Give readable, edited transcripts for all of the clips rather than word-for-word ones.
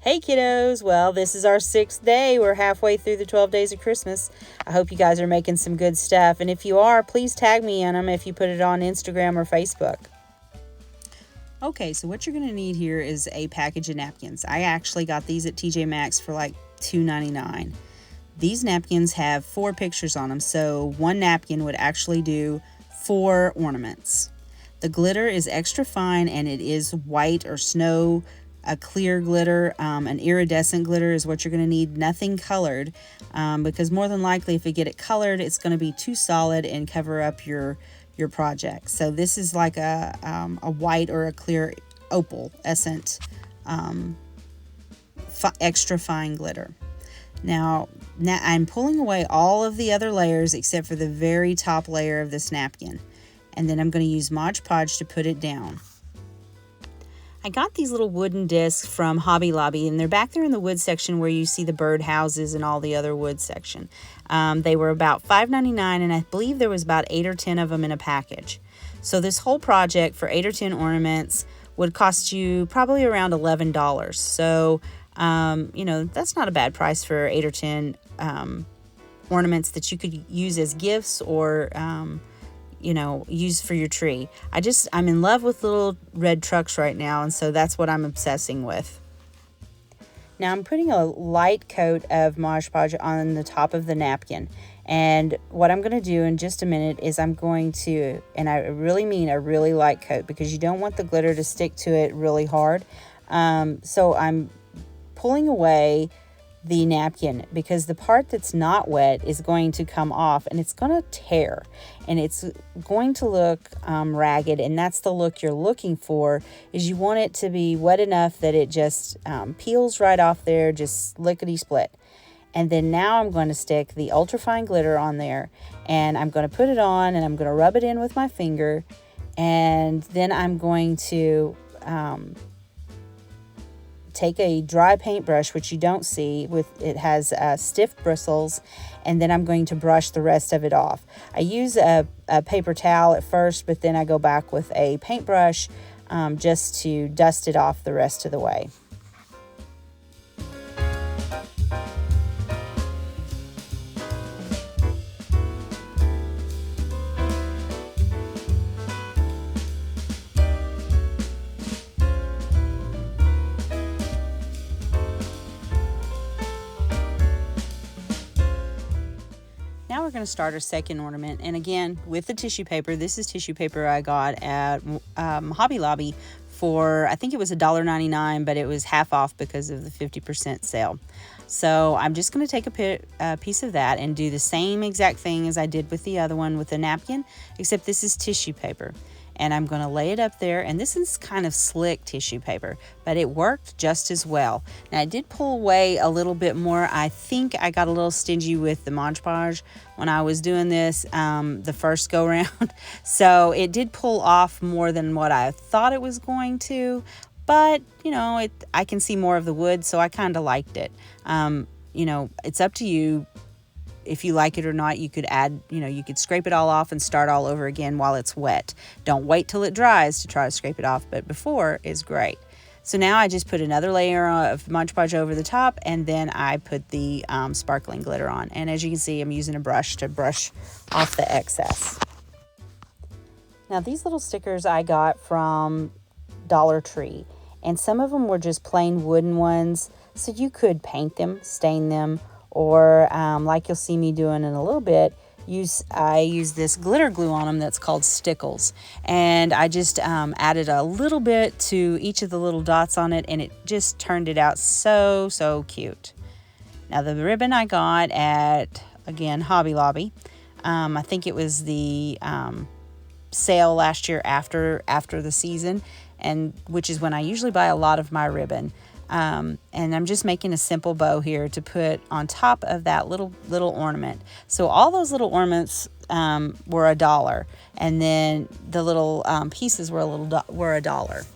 Hey kiddos, well, this is our 6th day. We're halfway through the 12 days of Christmas. I hope you guys are making some good stuff. And if you are, please tag me in them if you put it on Instagram or Facebook. Okay, so what you're going to need here is a package of napkins. I actually got these at TJ Maxx for like $2.99. These napkins have 4 pictures on them, so one napkin would actually do 4 ornaments. The glitter is extra fine and it is white or snow. A clear glitter, an iridescent glitter is what you're going to need. Nothing colored, because more than likely if you get it colored, it's going to be too solid and cover up your project. So this is like a white or a clear opalescent extra fine glitter. Now I'm pulling away all of the other layers except for the very top layer of this napkin, and then I'm going to use Mod Podge to put it down. I got these little wooden discs from Hobby Lobby, and they're back there in the wood section where you see the bird houses and all the other wood section. They were about $5.99, and I believe there was about 8 or 10 of them in a package. So this whole project for 8 or 10 ornaments would cost you probably around $11. So, that's not a bad price for 8 or 10 ornaments that you could use as gifts or use for your tree. I'm in love with little red trucks right now, and so that's what I'm obsessing with. Now I'm putting a light coat of Mod Podge on the top of the napkin, and what I'm going to do in just a minute is I'm going to, and I really mean a really light coat, because you don't want the glitter to stick to it really hard. So I'm pulling away the napkin, because the part that's not wet is going to come off and it's going to tear and it's going to look ragged, and that's the look you're looking for. Is you want it to be wet enough that it just peels right off there, just lickety split. And then now I'm going to stick the ultrafine glitter on there, and I'm going to put it on and I'm going to rub it in with my finger, and then I'm going to take a dry paintbrush, which you don't see, it has stiff bristles, and then I'm going to brush the rest of it off. I use a paper towel at first, but then I go back with a paintbrush just to dust it off the rest of the way. Now we're going to start our second ornament, and again with the tissue paper. This is tissue paper I got at Hobby Lobby for, I think it was $1.99, but it was half off because of the 50% sale. So I'm just going to take a piece of that and do the same exact thing as I did with the other one with the napkin, except this is tissue paper. And I'm going to lay it up there, and this is kind of slick tissue paper, but it worked just as well. Now I did pull away a little bit more. I think I got a little stingy with the Mod Podge when I was doing this the first go round. So it did pull off more than what I thought it was going to, but I can see more of the wood, so I kind of liked it. It's up to you. If you like it or not, you could add, you could scrape it all off and start all over again while it's wet. Don't wait till it dries to try to scrape it off, but before is great. So now I just put another layer of Mod Podge over the top, and then I put the sparkling glitter on. And as you can see, I'm using a brush to brush off the excess. Now these little stickers I got from Dollar Tree, and some of them were just plain wooden ones, so you could paint them, stain them, or like you'll see me doing in a little bit, I use this glitter glue on them that's called Stickles, and I just added a little bit to each of the little dots on it, and it just turned it out so cute. Now the ribbon I got at, again, Hobby Lobby. I think it was the sale last year after the season, and which is when I usually buy a lot of my ribbon. And I'm just making a simple bow here to put on top of that little ornament. So all those little ornaments were $1, and then the little pieces were $1.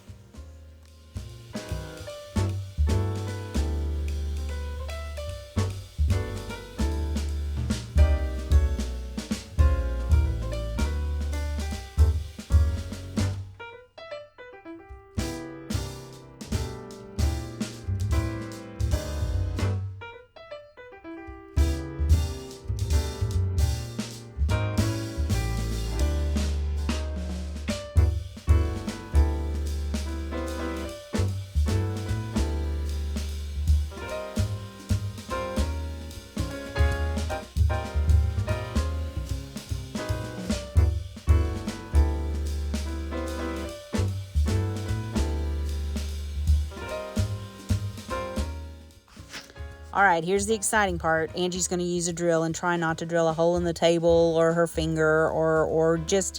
All right, here's the exciting part. Angie's going to use a drill and try not to drill a hole in the table or her finger or just,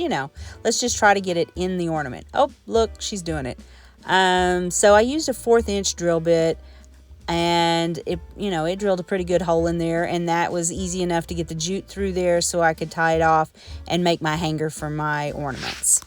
let's just try to get it in the ornament. Oh, look, she's doing it. So I used a 1/4 inch drill bit, and it drilled a pretty good hole in there, and that was easy enough to get the jute through there so I could tie it off and make my hanger for my ornaments.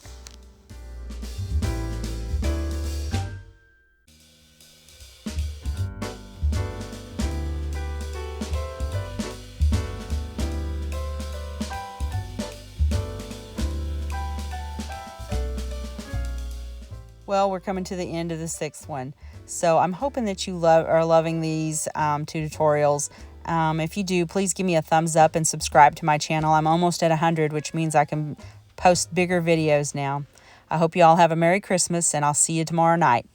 Well, we're coming to the end of the 6th one. So I'm hoping that you are loving these 2 tutorials. If you do, please give me a thumbs up and subscribe to my channel. I'm almost at 100, which means I can post bigger videos now. I hope you all have a Merry Christmas, and I'll see you tomorrow night.